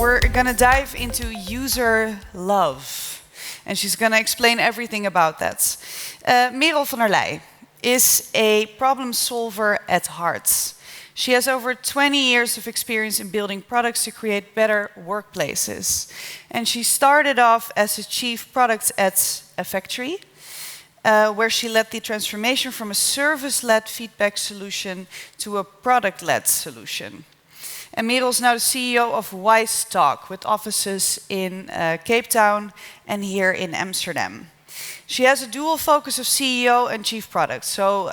we're gonna dive into user love. And she's gonna explain everything about that. Merel van der Leij is a problem solver at heart. She has over 20 years of experience in building products to create better workplaces. And she started off as a chief product at a factory, where she led the transformation from a service-led feedback solution to a product-led solution. And Merel is now the CEO of Wyzetalk, with offices in Cape Town and here in Amsterdam. She has a dual focus of CEO and chief product, so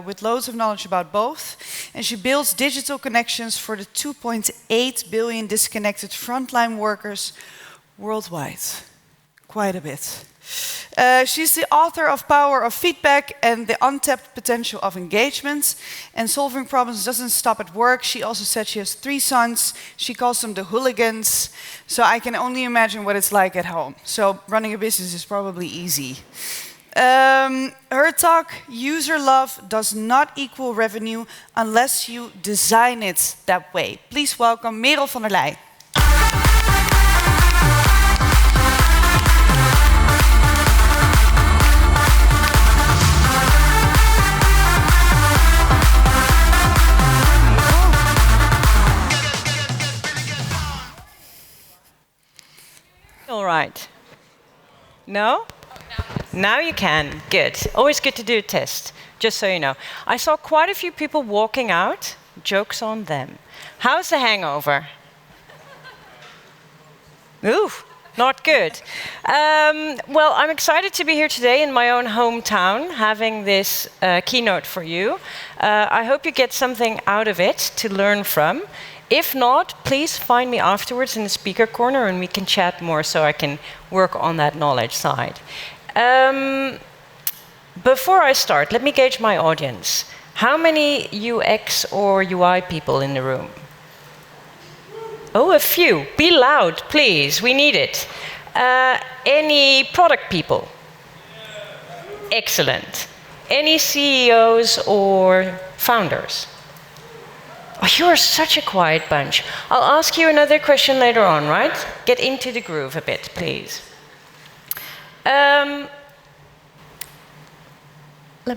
with loads of knowledge about both. And she builds digital connections for the 2.8 billion disconnected frontline workers worldwide. Quite a bit. She's the author of Power of Feedback and the Untapped Potential of Engagement. And solving problems doesn't stop at work. She also said she has 3 sons. She calls them the hooligans. So I can only imagine what it's like at home. So running a business is probably easy. Her talk, user love does not equal revenue unless you design it that way. Please welcome Merel van der Leij. All right. No? Now you can. Good. Always good to do a test, just so you know. I saw quite a few people walking out. Joke's on them. How's the hangover? Ooh, not good. Well, I'm excited to be here today in my own hometown, having this keynote for you. I hope you get something out of it to learn from. If not, please find me afterwards in the speaker corner and we can chat more so I can work on that knowledge side. Before I start, let me gauge my audience. How many UX or UI people in the room? Oh, a few. Be loud, please. We need it. Any product people? Excellent. Any CEOs or founders? Oh, you're such a quiet bunch. I'll ask you another question later on, right? Get into the groove a bit, please. Let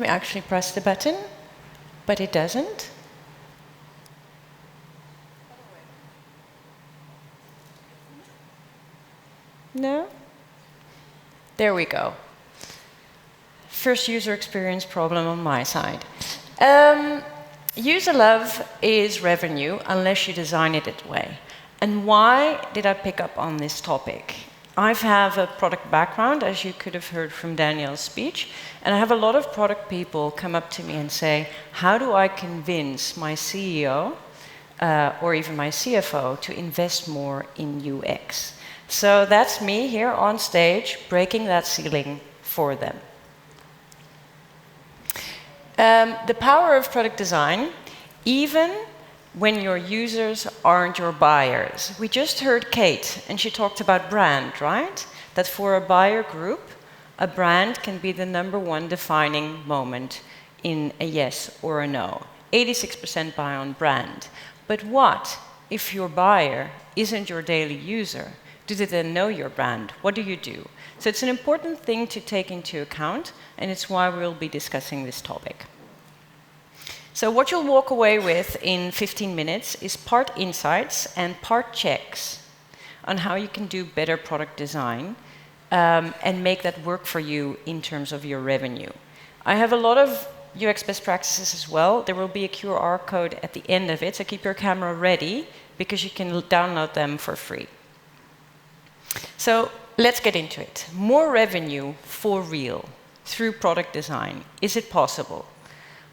me actually press the button, but it doesn't. No? There we go. First user experience problem on my side. User love is revenue unless you design it that way. And why did I pick up on this topic? I have a product background, as you could have heard from Daniel's speech, and I have a lot of product people come up to me and say, how do I convince my CEO or even my CFO to invest more in UX? So that's me here on stage, breaking that ceiling for them. The power of product design, even when your users aren't your buyers. We just heard Kate, and she talked about brand, right? That for a buyer group, a brand can be the #1 defining moment in a yes or a no. 86% buy on brand. But what if your buyer isn't your daily user? Do they then know your brand? What do you do? So it's an important thing to take into account, and it's why we'll be discussing this topic. So what you'll walk away with in 15 minutes is part insights and part checks on how you can do better product design and make that work for you in terms of your revenue. I have a lot of UX best practices as well. There will be a QR code at the end of it, so keep your camera ready because you can download them for free. So let's get into it. More revenue for real through product design. Is it possible?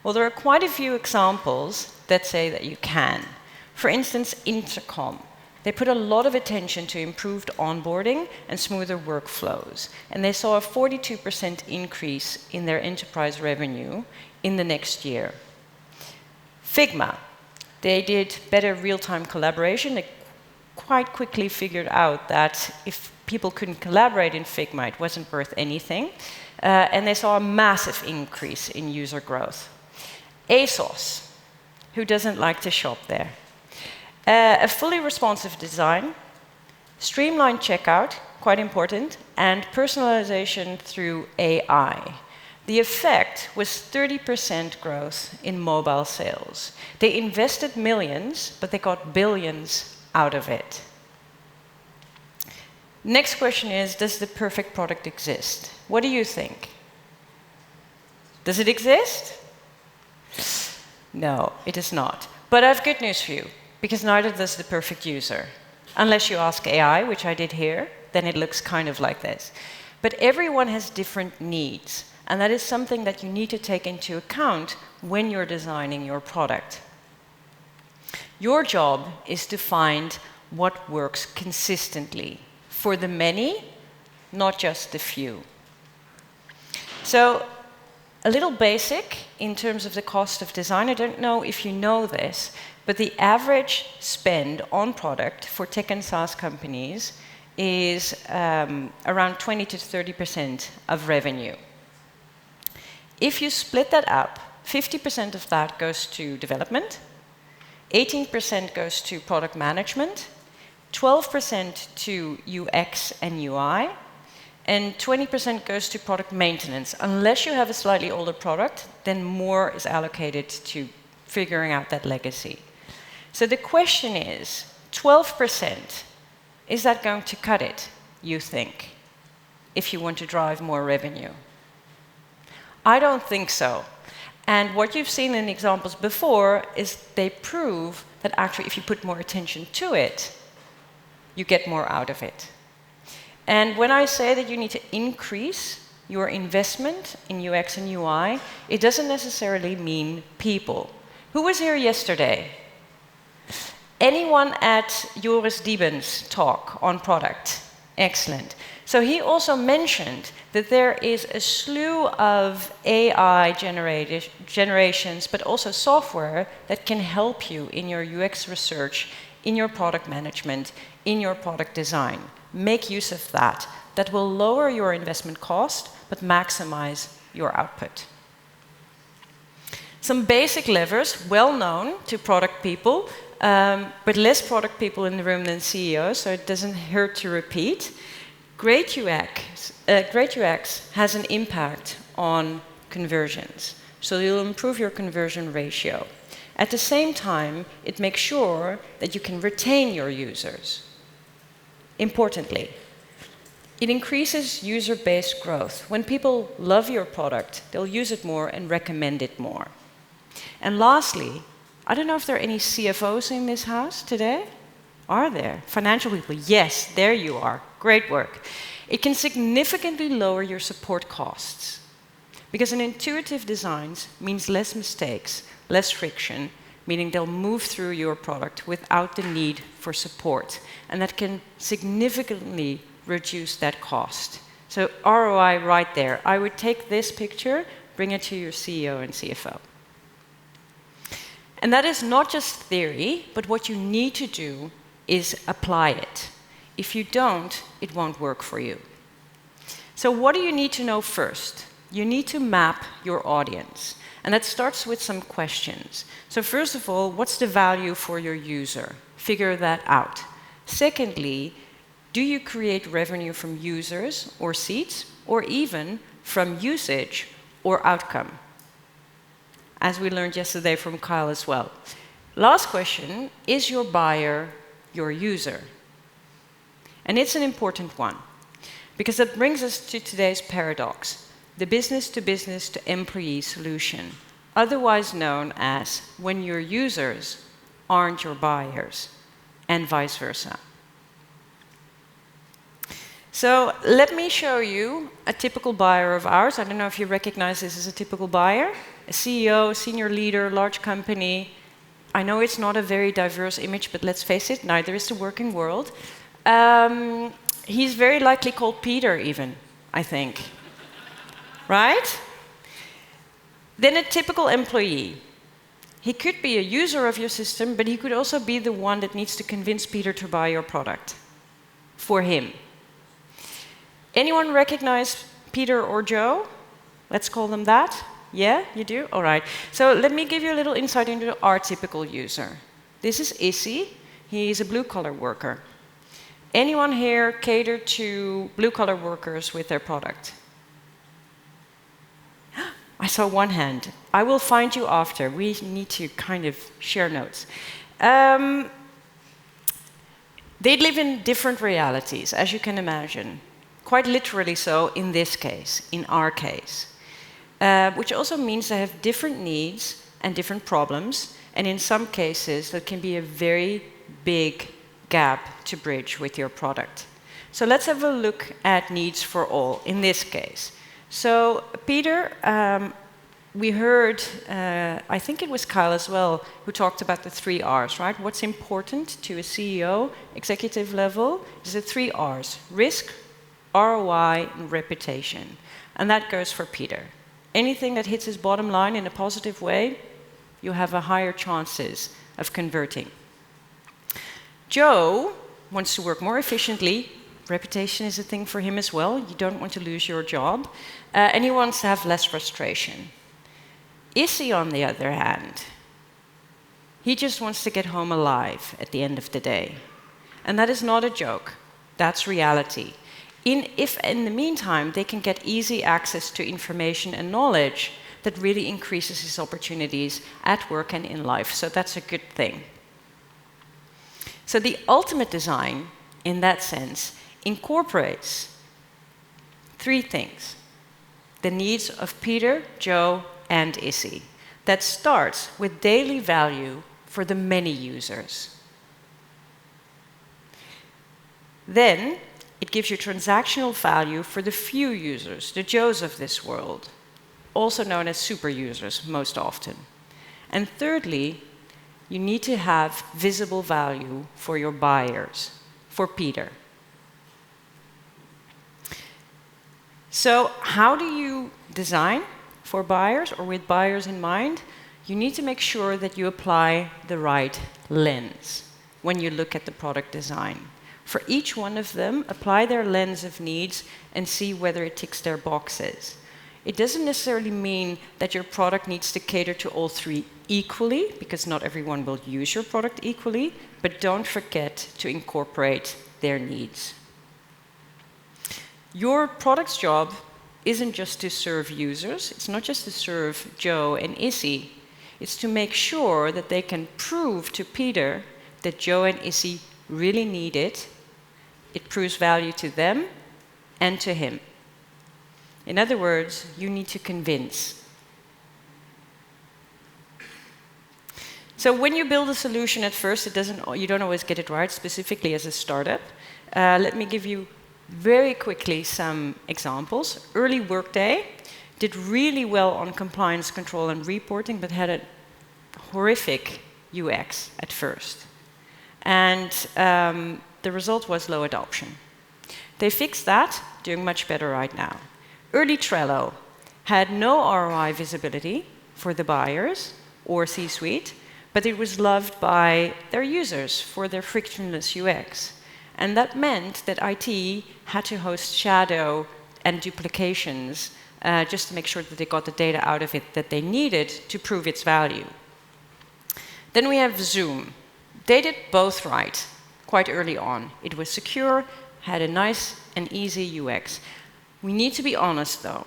Well, there are quite a few examples that say that you can. For instance, Intercom. They put a lot of attention to improved onboarding and smoother workflows. And they saw a 42% increase in their enterprise revenue in the next year. Figma. They did better real-time collaboration. They quite quickly figured out that if people couldn't collaborate in Figma, it wasn't worth anything. And they saw a massive increase in user growth. ASOS, who doesn't like to shop there? A fully responsive design, streamlined checkout, quite important, and personalization through AI. The effect was 30% growth in mobile sales. They invested millions, but they got billions out of it. Next question is, does the perfect product exist? What do you think? Does it exist? No, it does not. But I have good news for you, because neither does the perfect user. Unless you ask AI, which I did here, then it looks kind of like this. But everyone has different needs, and that is something that you need to take into account when you're designing your product. Your job is to find what works consistently for the many, not just the few. So, a little basic in terms of the cost of design. I don't know if you know this, but the average spend on product for tech and SaaS companies is around 20 to 30% of revenue. If you split that up, 50% of that goes to development, 18% goes to product management, 12% to UX and UI, and 20% goes to product maintenance. Unless you have a slightly older product, then more is allocated to figuring out that legacy. So the question is, 12%, is that going to cut it, you think, if you want to drive more revenue? I don't think so. And what you've seen in examples before is they prove that actually if you put more attention to it, you get more out of it. And when I say that you need to increase your investment in UX and UI, it doesn't necessarily mean people. Who was here yesterday? Anyone at Joris Dieben's talk on product? Excellent. So he also mentioned that there is a slew of AI generations, but also software that can help you in your UX research, in your product management, in your product design. Make use of that. That will lower your investment cost, but maximize your output. Some basic levers, well known to product people, but less product people in the room than CEOs, so it doesn't hurt to repeat. Great UX has an impact on conversions, so you'll improve your conversion ratio. At the same time, it makes sure that you can retain your users. Importantly, it increases user-based growth. When people love your product, they'll use it more and recommend it more. And lastly, I don't know if there are any CFOs in this house today. Are there? Financial people? Yes, there you are. Great work. It can significantly lower your support costs, because an intuitive design means less mistakes, less friction, meaning they'll move through your product without the need for support. And that can significantly reduce that cost. So ROI right there. I would take this picture, bring it to your CEO and CFO. And that is not just theory, but what you need to do is apply it. If you don't, it won't work for you. So what do you need to know first? You need to map your audience. And that starts with some questions. So first of all, what's the value for your user? Figure that out. Secondly, do you create revenue from users or seats, or even from usage or outcome? As we learned yesterday from Kyle as well. Last question, is your buyer your user? And it's an important one, because that brings us to today's paradox, the business to employee solution, otherwise known as when your users aren't your buyers, and vice versa. So let me show you a typical buyer of ours. I don't know if you recognize this as a typical buyer. A CEO, senior leader, large company. I know it's not a very diverse image, but let's face it, neither is the working world. He's very likely called Peter even, I think. Right? Then a typical employee. He could be a user of your system, but he could also be the one that needs to convince Peter to buy your product for him. Anyone recognize Peter or Joe? Let's call them that. Yeah, you do? All right. So let me give you a little insight into our typical user. This is Issy. He's a blue-collar worker. Anyone here cater to blue-collar workers with their product? I saw one hand. I will find you after. We need to kind of share notes. They live in different realities, as you can imagine. Quite literally so in this case, in our case. Which also means they have different needs and different problems, and in some cases that can be a very big gap to bridge with your product. So let's have a look at needs for all in this case. So Peter, we heard, I think it was Kyle as well, who talked about the 3 R's, right? What's important to a CEO, executive level, is the 3 R's: risk, ROI, and reputation. And that goes for Peter. Anything that hits his bottom line in a positive way, you have a higher chances of converting. Joe wants to work more efficiently. Reputation is a thing for him as well. You don't want to lose your job. And he wants to have less frustration. Issy, on the other hand, he just wants to get home alive at the end of the day. And that is not a joke. That's reality. If in the meantime they can get easy access to information and knowledge, that really increases his opportunities at work and in life. So that's a good thing. So the ultimate design, in that sense, incorporates 3 things: the needs of Peter, Joe, and Issy. That starts with daily value for the many users. Then it gives you transactional value for the few users, the Joes of this world, also known as super users most often. And thirdly, you need to have visible value for your buyers, for Peter. So how do you design for buyers or with buyers in mind? You need to make sure that you apply the right lens when you look at the product design. For each one of them, apply their lens of needs and see whether it ticks their boxes. It doesn't necessarily mean that your product needs to cater to all 3 equally, because not everyone will use your product equally, but don't forget to incorporate their needs. Your product's job isn't just to serve users, it's not just to serve Joe and Issy, it's to make sure that they can prove to Peter that Joe and Issy really need it. It proves value to them and to him. In other words, you need to convince. So when you build a solution at first, you don't always get it right, specifically as a startup. Let me give you very quickly some examples. Early Workday did really well on compliance control and reporting, but had a horrific UX at first. And the result was low adoption. They fixed that, doing much better right now. Early Trello had no ROI visibility for the buyers or C-suite, but it was loved by their users for their frictionless UX. And that meant that IT had to host shadow and duplications just to make sure that they got the data out of it that they needed to prove its value. Then we have Zoom. They did both right quite early on. It was secure, had a nice and easy UX. We need to be honest, though.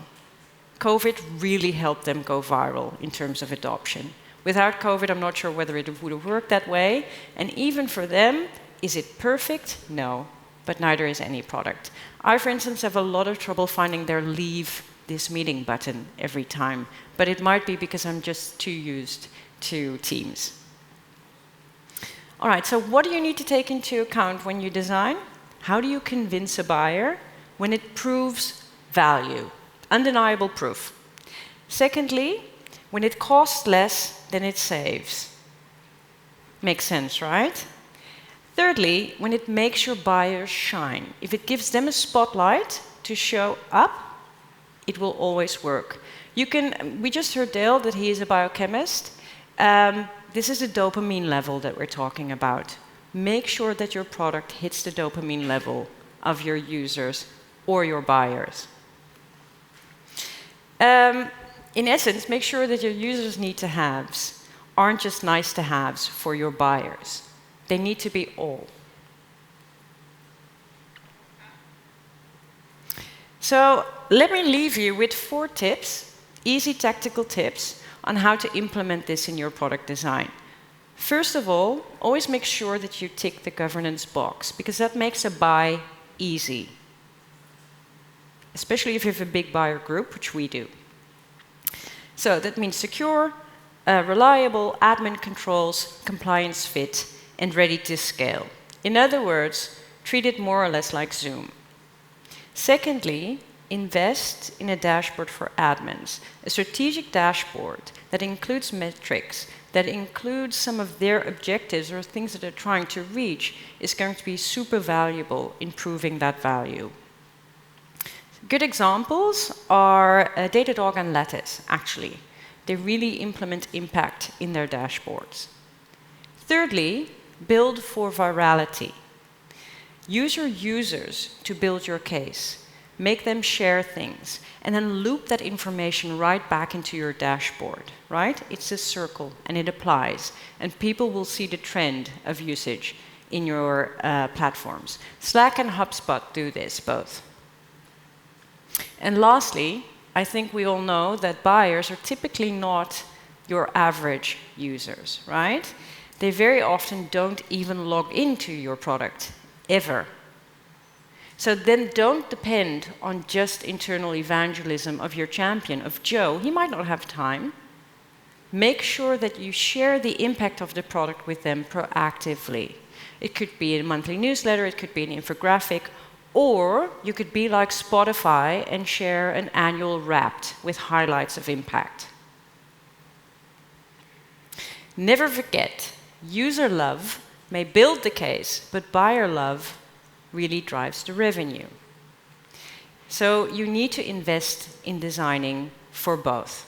COVID really helped them go viral in terms of adoption. Without COVID, I'm not sure whether it would have worked that way. And even for them, is it perfect? No, but neither is any product. I, for instance, have a lot of trouble finding their leave this meeting button every time, but it might be because I'm just too used to Teams. All right, so what do you need to take into account when you design? How do you convince a buyer when it proves value? Undeniable proof. Secondly, when it costs less than it saves. Makes sense, right? Thirdly, when it makes your buyers shine. If it gives them a spotlight to show up, it will always work. We just heard Dale that he is a biochemist. This is the dopamine level that we're talking about. Make sure that your product hits the dopamine level of your users or your buyers. In essence, make sure that your users' need-to-haves aren't just nice-to-haves for your buyers. They need to be all. So let me leave you with 4 tips, easy tactical tips, on how to implement this in your product design. First of all, always make sure that you tick the governance box, because that makes a buy easy. Especially if you have a big buyer group, which we do. So that means secure, reliable, admin controls, compliance fit, and ready to scale. In other words, treat it more or less like Zoom. Secondly, invest in a dashboard for admins, a strategic dashboard that includes metrics, that includes some of their objectives or things that they're trying to reach, is going to be super valuable in proving that value. Good examples are Datadog and Lattice, actually. They really implement impact in their dashboards. Thirdly, build for virality. Use your users to build your case. Make them share things, and then loop that information right back into your dashboard, right? It's a circle, and it applies, and people will see the trend of usage in your platforms. Slack and HubSpot do this both. And lastly, I think we all know that buyers are typically not your average users, right? They very often don't even log into your product, ever. So then don't depend on just internal evangelism of your champion, of Joe. He might not have time. Make sure that you share the impact of the product with them proactively. It could be a monthly newsletter, it could be an infographic, or you could be like Spotify and share an annual Wrapped with highlights of impact. Never forget, user love may build the case, but buyer love really drives the revenue. So you need to invest in designing for both.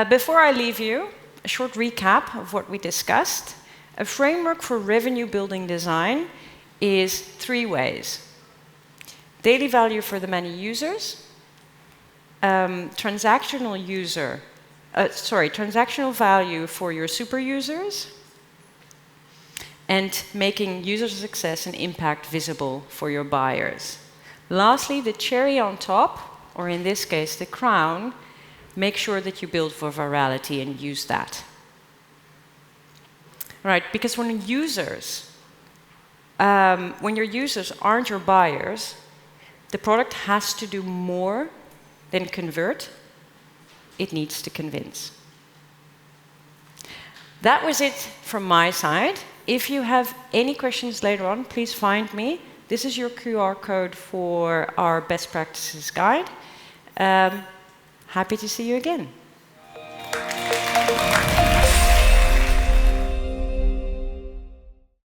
Before I leave you, a short recap of what we discussed. A framework for revenue building design is 3 ways. Daily value for the many users, transactional value for your super users, and making user success and impact visible for your buyers. Lastly, the cherry on top, or in this case, the crown, make sure that you build for virality and use that. Right, because when your users aren't your buyers, the product has to do more than convert. It needs to convince. That was it from my side. If you have any questions later on, please find me. This is your QR code for our best practices guide. Happy to see you again.